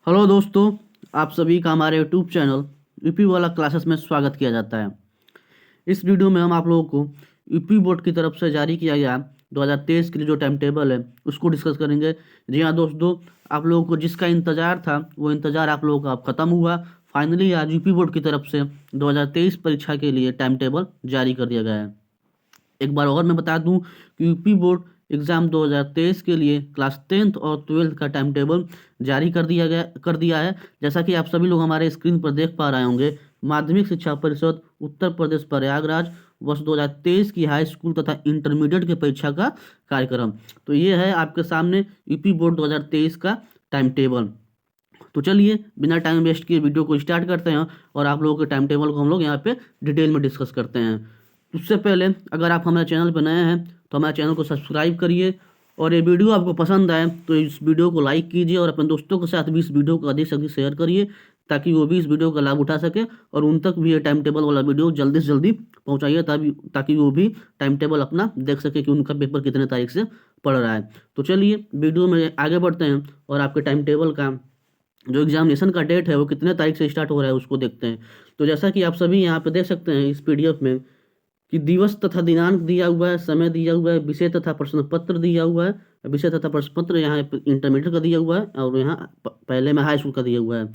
Hello दोस्तों, आप सभी का हमारे यूट्यूब चैनल यूपी वाला क्लासेस में स्वागत किया जाता है। इस वीडियो में हम आप लोगों को यूपी बोर्ड की तरफ से जारी किया गया 2023 के लिए जो टाइम टेबल है उसको डिस्कस करेंगे। जी हाँ दोस्तों, आप लोगों को जिसका इंतज़ार था वो इंतज़ार आप लोगों का अब ख़त्म हुआ। फाइनली आज यूपी बोर्ड की तरफ से 2023 परीक्षा के लिए टाइम टेबल जारी कर दिया गया है। एक बार और मैं बता दूं कि यूपी बोर्ड एग्ज़ाम 2023 के लिए क्लास 10th और 12th का टाइम टेबल जारी कर दिया है। जैसा कि आप सभी लोग हमारे स्क्रीन पर देख पा रहे होंगे, माध्यमिक शिक्षा परिषद उत्तर प्रदेश प्रयागराज वर्ष 2023 की हाई स्कूल तथा इंटरमीडिएट की परीक्षा का कार्यक्रम। तो ये है आपके सामने यूपी बोर्ड 2023 का टाइम टेबल। तो चलिए बिना टाइम वेस्ट किए वीडियो को स्टार्ट करते हैं और आप लोगों के टाइम टेबल को हम लोग यहाँ पे डिटेल में डिस्कस करते हैं। उससे पहले अगर आप हमारे चैनल पर नए हैं तो हमारे चैनल को सब्सक्राइब करिए, और ये वीडियो आपको पसंद आए तो इस वीडियो को लाइक कीजिए और अपने दोस्तों के साथ भी इस वीडियो को अधिक से अधिक शेयर करिए ताकि वो भी इस वीडियो का लाभ उठा सके और उन तक भी ये टाइम टेबल वाला वीडियो जल्दी से जल्दी पहुँचाइए ताकि वो भी टाइम टेबल अपना देख सके कि उनका पेपर कितने तारीख से पड़ रहा है। तो चलिए वीडियो में आगे बढ़ते हैं और आपके टाइम टेबल का जो एग्जामिनेशन का डेट है वो कितने तारीख से स्टार्ट हो रहा है उसको देखते हैं। तो जैसा कि आप सभी यहाँ पे देख सकते हैं इस पीडीएफ में कि दिवस तथा दिनांक दिया हुआ है, समय दिया हुआ है, विषय तथा प्रश्न पत्र दिया हुआ है। विषय तथा प्रश्न पत्र यहाँ इंटरमीडिएट का दिया हुआ है और यहाँ पहले में हाई स्कूल का दिया हुआ है।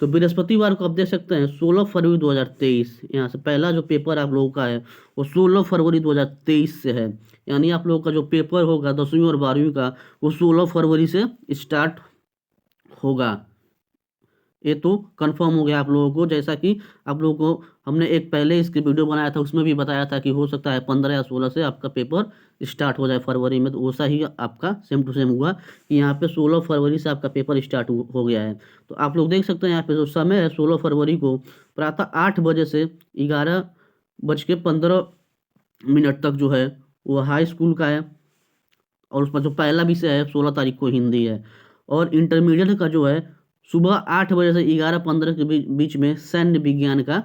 तो बृहस्पतिवार को आप देख सकते हैं 16 फरवरी 2023, यहाँ से पहला जो पेपर आप लोगों का है वो 16 फरवरी 2023 से है। यानी आप लोगों का जो पेपर होगा 10वीं और 12वीं का वो 16 फरवरी से स्टार्ट होगा। ये तो कंफर्म हो गया आप लोगों को। जैसा कि आप लोगों को हमने एक पहले इसकी वीडियो बनाया था उसमें भी बताया था कि हो सकता है 15 या 16 से आपका पेपर स्टार्ट हो जाए फरवरी में, तो वैसा ही आपका सेम टू सेम हुआ कि यहाँ पे 16 फरवरी से आपका पेपर स्टार्ट हो गया है। तो आप लोग देख सकते हैं यहाँ पे जो समय है 16 फरवरी को प्रातः 8 बजे से 11:15 तक जो है वो हाई स्कूल का है, और उसमें जो पहला विषय है 16 तारीख को हिंदी है। और इंटरमीडिएट का जो है सुबह 8 बजे से 11:15 के बीच में सैन्य विज्ञान का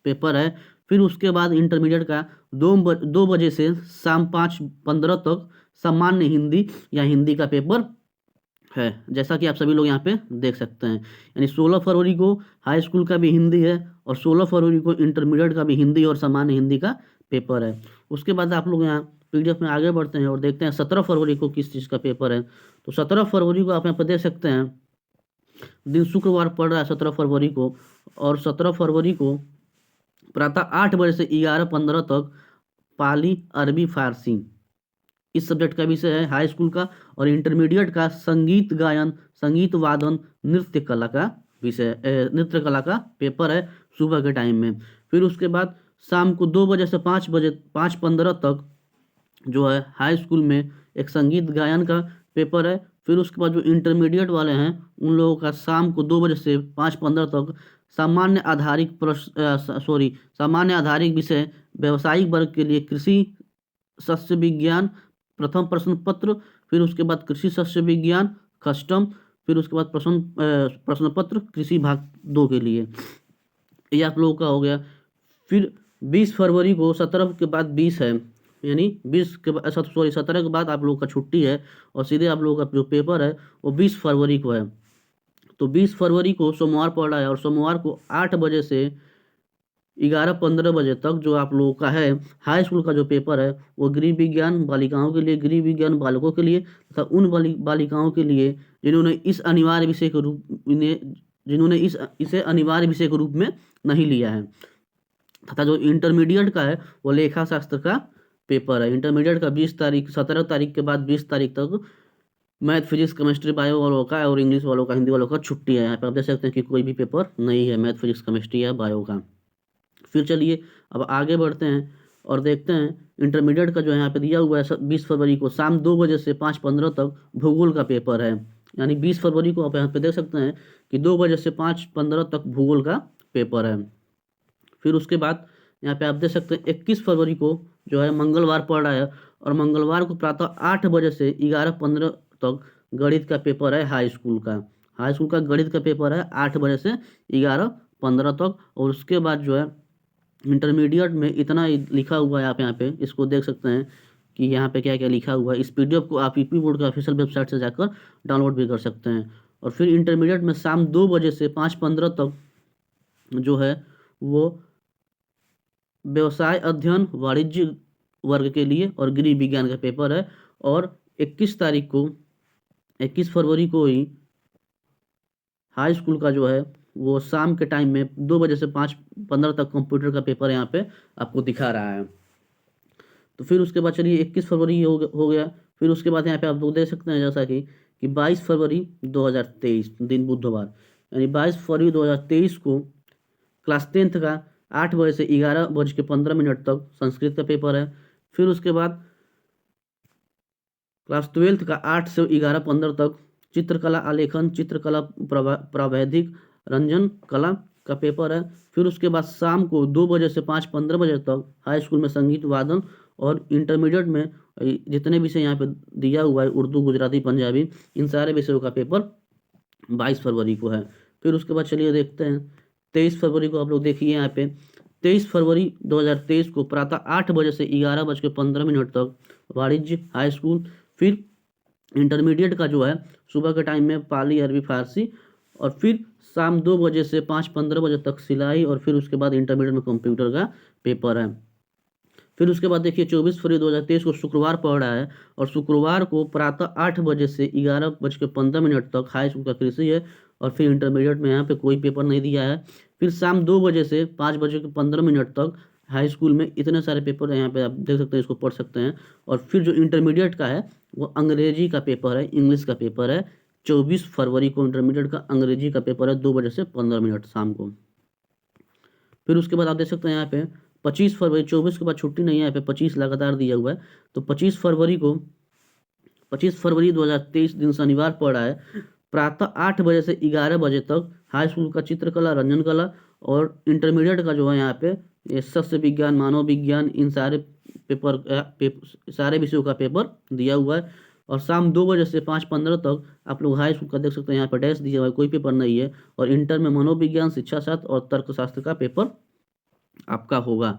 पेपर है। फिर उसके बाद इंटरमीडिएट का 2 बजे से शाम 5:15 तक सामान्य हिंदी या हिंदी का पेपर है, जैसा कि आप सभी लोग यहाँ पे देख सकते हैं। यानी 16 फरवरी को हाई स्कूल का भी हिंदी है और 16 फरवरी को इंटरमीडिएट का भी हिंदी और सामान्य हिंदी का पेपर है। उसके बाद आप लोग यहाँ पीडीएफ में आगे बढ़ते हैं और देखते हैं 17 फरवरी को किस चीज़ का पेपर है। तो 17 फरवरी को आप यहाँ पर देख सकते हैं, दिन शुक्रवार पड़ रहा है 17 फरवरी को, और 17 फरवरी को प्रातः 8 बजे से 11:15 तक पाली अरबी फारसी इस सब्जेक्ट का विषय है हाई स्कूल का। और इंटरमीडिएट का संगीत गायन, संगीत वादन, नृत्य कला का विषय, नृत्य कला का पेपर है सुबह के टाइम में। फिर उसके बाद शाम को 2 बजे से 5:15 तक जो है हाई स्कूल में एक संगीत गायन का पेपर है। फिर उसके बाद जो इंटरमीडिएट वाले हैं उन लोगों का शाम को 2 बजे से 5:15 तक सामान्य आधारिक विषय व्यवसायिक वर्ग के लिए कृषि शस्य विज्ञान प्रथम प्रश्न पत्र। फिर उसके बाद कृषि शस्य विज्ञान कस्टम। फिर उसके बाद प्रश्न पत्र कृषि भाग 2 के लिए। ये आप लोगों का हो गया। फिर 20 फरवरी को 17 के बाद 20 है, यानी 17 के बाद आप लोगों का छुट्टी है और सीधे आप लोगों का जो पेपर है वो 20 फरवरी को है। तो 20 फरवरी को सोमवार पड़ रहा है और सोमवार को 8 बजे से 11:15 बजे तक जो आप लोगों का है हाई स्कूल का जो पेपर है वो गृह विज्ञान बालिकाओं के लिए, गृह विज्ञान बालकों के लिए तथा उन बालिकाओं के लिए जिन्होंने इसे अनिवार्य विषय के रूप में नहीं लिया है। तथा जो इंटरमीडिएट का है वो लेखा शास्त्र का पेपर है। इंटरमीडिएट का 17 तारीख के बाद 20 तारीख तक मैथ, फिजिक्स, केमिस्ट्री, बायो वालों का और इंग्लिश वालों का, हिंदी वालों का छुट्टी है। यहाँ पे आप देख सकते हैं कि कोई भी पेपर नहीं है मैथ, फिजिक्स, केमिस्ट्री या बायो का। फिर चलिए अब आगे बढ़ते हैं और देखते हैं इंटरमीडिएट का जो यहाँ पे दिया हुआ है 20 फरवरी को शाम 2 बजे से 5:15 तक भूगोल का पेपर है। यानी 20 फरवरी को आप यहाँ पे देख सकते हैं कि 2 बजे से 5:15 तक भूगोल का पेपर है। फिर उसके बाद यहाँ पे आप देख सकते हैं 21 फरवरी को जो है मंगलवार पड़ रहा है और मंगलवार को प्रातः 8 बजे से 11:15 तक गणित का पेपर है हाई स्कूल का। हाई स्कूल का गणित का पेपर है 8 बजे से 11:15 तक। और उसके बाद जो है इंटरमीडिएट में इतना ही लिखा हुआ है, आप यहाँ पे इसको देख सकते हैं कि यहाँ पे क्या क्या लिखा हुआ है। इस पीडीएफ को आप यूपी बोर्ड के ऑफिशियल वेबसाइट से जाकर डाउनलोड भी कर सकते हैं। और फिर इंटरमीडिएट में शाम 2 बजे से 5:15 तक जो है वो व्यवसाय अध्ययन वाणिज्य वर्ग के लिए और गृह विज्ञान का पेपर है। और 21 फरवरी को ही हाई स्कूल का जो है वो शाम के टाइम में 2 बजे से 5:15 तक कंप्यूटर का पेपर यहाँ पे आपको दिखा रहा है। तो फिर उसके बाद चलिए 21 फरवरी हो गया। फिर उसके बाद यहाँ पे आप लोग देख सकते हैं जैसा कि 22 फरवरी 2023 दिन बुधवार, यानी 22 फरवरी 2023 को क्लास 10th का 8 बजे से 11:15 तक संस्कृत का पेपर है। फिर उसके बाद क्लास 12th का 8 से 11:15 तक चित्रकला आलेखन, चित्रकला प्रावैधिक रंजन कला का पेपर है। फिर उसके बाद शाम को 2 बजे से 5:15 बजे तक हाई स्कूल में संगीत वादन और इंटरमीडिएट में जितने विषय यहाँ पे दिया हुआ है उर्दू, गुजराती, पंजाबी, इन सारे विषयों का पेपर 22 फरवरी को है। फिर उसके बाद चलिए देखते हैं 23 फरवरी को। आप लोग देखिए यहाँ पे 23 फरवरी 2023 को प्रातः 8 बजे से 11:15 तक वाणिज्य हाई स्कूल। फिर इंटरमीडिएट का जो है सुबह के टाइम में पाली, अरबी, फारसी, और फिर शाम 2 बजे से 5:15 बजे तक सिलाई, और फिर उसके बाद इंटरमीडिएट में कंप्यूटर का पेपर है। फिर उसके बाद देखिए 24 फरवरी 2023 को शुक्रवार पड़ रहा है, और शुक्रवार को प्रातः 8 बजे से 11:15 तक हाई स्कूल का कृषि है, और फिर इंटरमीडिएट में यहाँ पे कोई पेपर नहीं दिया है। फिर शाम 2 बजे से 5:15 तक हाई स्कूल में इतने सारे पेपर हैं, यहाँ पे आप देख सकते हैं, इसको पढ़ सकते हैं। और फिर जो इंटरमीडिएट का है वो अंग्रेजी का पेपर है, इंग्लिश का पेपर है। 24 फरवरी को इंटरमीडिएट का अंग्रेजी का पेपर है 2 बजे से 15 शाम को। फिर उसके बाद आप देख सकते हैं यहाँ पे 25 फरवरी, 24 के बाद छुट्टी नहीं है, यहाँ पे 25 लगातार दिया हुआ है। तो 25 फरवरी 2023 दिन शनिवार पड़ा है, प्रातः 8 बजे से 11 बजे तक हाई स्कूल का चित्रकला, रंजन कला, और इंटरमीडिएट का जो है यहाँ पे ये सस्य विज्ञान, मानव विज्ञान, इन सारे सारे विषयों का पेपर दिया हुआ है। और शाम 2 बजे से 5:15 तक आप लोग हाई स्कूल का देख सकते हैं, यहाँ पर डैश दिया हुआ है, कोई पेपर नहीं है। और इंटर में मनोविज्ञान, शिक्षा शास्त्र और तर्कशास्त्र का पेपर आपका होगा।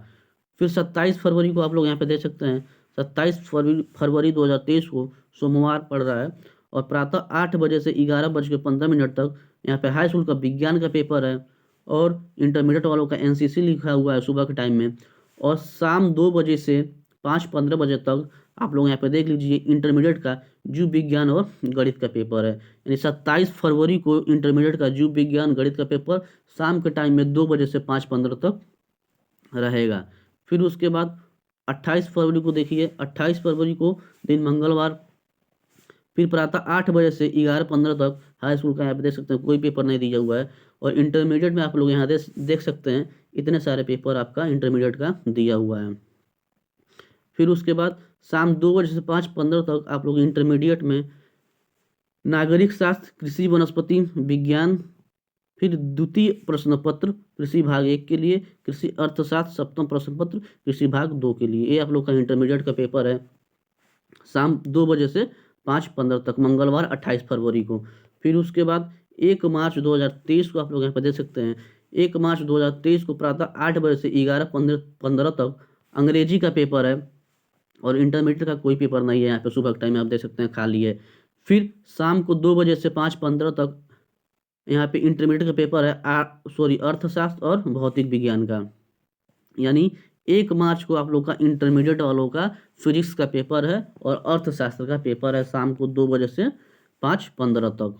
फिर 27 फरवरी को आप लोग यहाँ पे देख सकते हैं, 27 फरवरी 2023 को सोमवार पड़ रहा है, और प्रातः 8 बजे से 11:15 तक यहाँ पे हाई स्कूल का विज्ञान का पेपर है, और इंटरमीडिएट वालों का एनसीसी लिखा हुआ है सुबह के टाइम में। और शाम 2 बजे से 5:15 बजे तक आप लोग यहाँ पे देख लीजिए इंटरमीडिएट का जीव विज्ञान और गणित का पेपर है। यानी 27 फरवरी को इंटरमीडिएट का जीव विज्ञान गणित का पेपर शाम के टाइम में 2 बजे से 5:15 तक रहेगा। फिर उसके बाद 28 फरवरी को देखिए, 28 फरवरी को दिन मंगलवार, फिर प्रातः 8 बजे से 11:15 तक हाई स्कूल का यहाँ पे देख सकते हैं कोई पेपर नहीं दिया हुआ है। और इंटरमीडिएट में आप लोग यहाँ देख सकते हैं इतने सारे पेपर आपका इंटरमीडिएट का दिया हुआ है। फिर उसके बाद शाम 2 बजे से 5:15 तक आप लोग इंटरमीडिएट में नागरिक शास्त्र, कृषि वनस्पति विज्ञान, फिर द्वितीय प्रश्न पत्र कृषि भाग 1 के लिए, कृषि अर्थशास्त्र सप्तम प्रश्न पत्र कृषि भाग 2 के लिए, ये आप लोग का इंटरमीडिएट का पेपर है शाम 2 बजे से 5:15 तक, मंगलवार 28 फरवरी को। फिर उसके बाद 1 मार्च 2023 को आप लोग यहाँ पर देख सकते हैं, 1 मार्च 2023 को प्रातः 8 बजे से 11:15 तक अंग्रेजी का पेपर है, और इंटरमीडिएट का कोई पेपर नहीं है यहाँ पे, सुबह के टाइम में आप देख सकते हैं खाली है। फिर शाम को 2 बजे से 5:15 तक यहाँ पे इंटरमीडिएट का पेपर है अर्थशास्त्र और भौतिक विज्ञान का। यानी 1 मार्च को आप लोग का इंटरमीडिएट वालों का फिजिक्स का पेपर है और अर्थशास्त्र का पेपर है शाम को 2 बजे से 5:15 तक।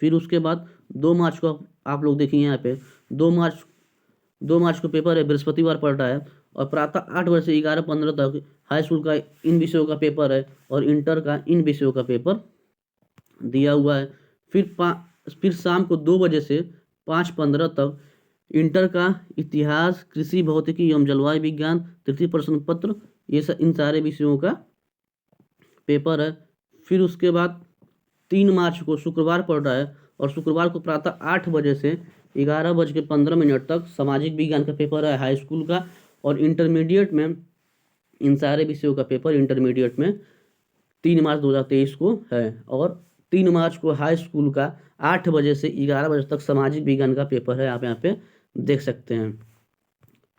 फिर उसके बाद 2 मार्च को आप लोग देखिए यहाँ पे 2 मार्च को पेपर है, बृहस्पतिवार पड़ रहा है, और प्रातः 8 बजे से 11:15 तक हाई स्कूल का इन विषयों का पेपर है, और इंटर का इन विषयों का पेपर दिया हुआ है। फिर शाम को 2 बजे से 5:15 तक इंटर का इतिहास, कृषि, भौतिकी एवं जलवायु विज्ञान, तृतीय प्रश्न पत्र, इन सारे विषयों का पेपर है। फिर उसके बाद 3 मार्च को शुक्रवार पड़ रहा है, और शुक्रवार को प्रातः 8 बजे से 11:15 तक सामाजिक विज्ञान का पेपर है हाई स्कूल का, और इंटरमीडिएट में इन सारे विषयों का पेपर इंटरमीडिएट में 3 मार्च 2023 को है। और 3 मार्च को हाई स्कूल का 8 बजे से 11 बजे तक सामाजिक विज्ञान का पेपर है, आप यहाँ पे देख सकते हैं।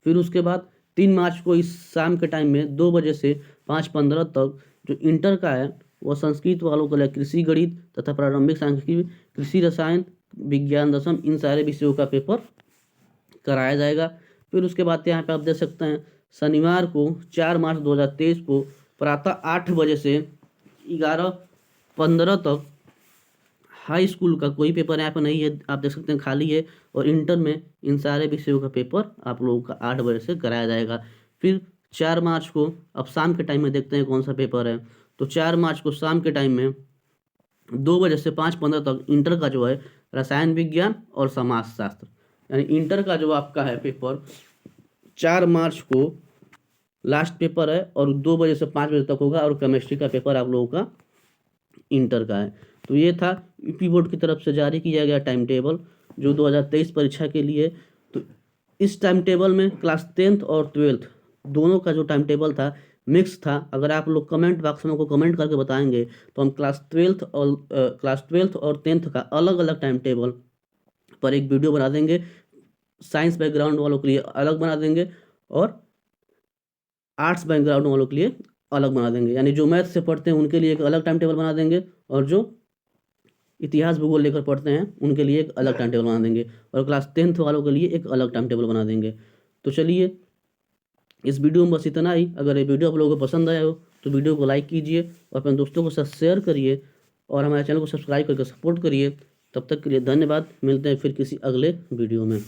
फिर उसके बाद 3 मार्च को इस शाम के टाइम में 2 बजे से 5:15 तक जो इंटर का है व संस्कृत वालों के लिए कृषि गणित तथा प्रारंभिक सांख्यिकी, कृषि रसायन विज्ञान दशम, इन सारे विषयों का पेपर कराया जाएगा। फिर उसके बाद यहाँ पे आप देख सकते हैं शनिवार को 4 मार्च 2023 को प्रातः 8 बजे से 11:15 तक हाई स्कूल का कोई पेपर यहाँ पर नहीं है, आप देख सकते हैं खाली है। और इंटर में इन सारे विषयों का पेपर आप लोगों का 8 बजे से कराया जाएगा। फिर 4 मार्च को अब शाम के टाइम में देखते हैं कौन सा पेपर है। तो 4 मार्च को शाम के टाइम में 2 बजे से 5:15 तक इंटर का जो है रसायन विज्ञान और समाजशास्त्र, यानी इंटर का जो आपका है पेपर 4 मार्च को लास्ट पेपर है और 2 बजे से 5 बजे तक होगा। और केमिस्ट्री का पेपर आप लोगों का इंटर का है। तो ये था यूपी बोर्ड की तरफ से जारी किया गया टाइम टेबल जो 2023 परीक्षा के लिए। तो इस टाइम टेबल में क्लास 10th और 12th दोनों का जो टाइम टेबल था मिक्स था। अगर आप लोग कमेंट बॉक्स में को कमेंट करके बताएंगे तो हम क्लास 12th और 10th का अलग अलग टाइम टेबल पर एक वीडियो बना देंगे। साइंस बैकग्राउंड वालों के लिए अलग बना देंगे और आर्ट्स बैकग्राउंड वालों के लिए अलग बना देंगे। यानी जो मैथ से पढ़ते हैं उनके लिए एक अलग टाइम टेबल बना देंगे और जो इतिहास भूगोल लेकर पढ़ते हैं उनके लिए एक अलग टाइम टेबल बना देंगे और क्लास 10th वालों के लिए एक अलग टाइम टेबल बना देंगे। तो चलिए इस वीडियो में बस इतना ही। अगर ये वीडियो आप लोगों को पसंद आया हो तो वीडियो को लाइक कीजिए और अपने दोस्तों के साथ शेयर करिए और हमारे चैनल को सब्सक्राइब करके सपोर्ट करिए। तब तक के लिए धन्यवाद। मिलते हैं फिर किसी अगले वीडियो में।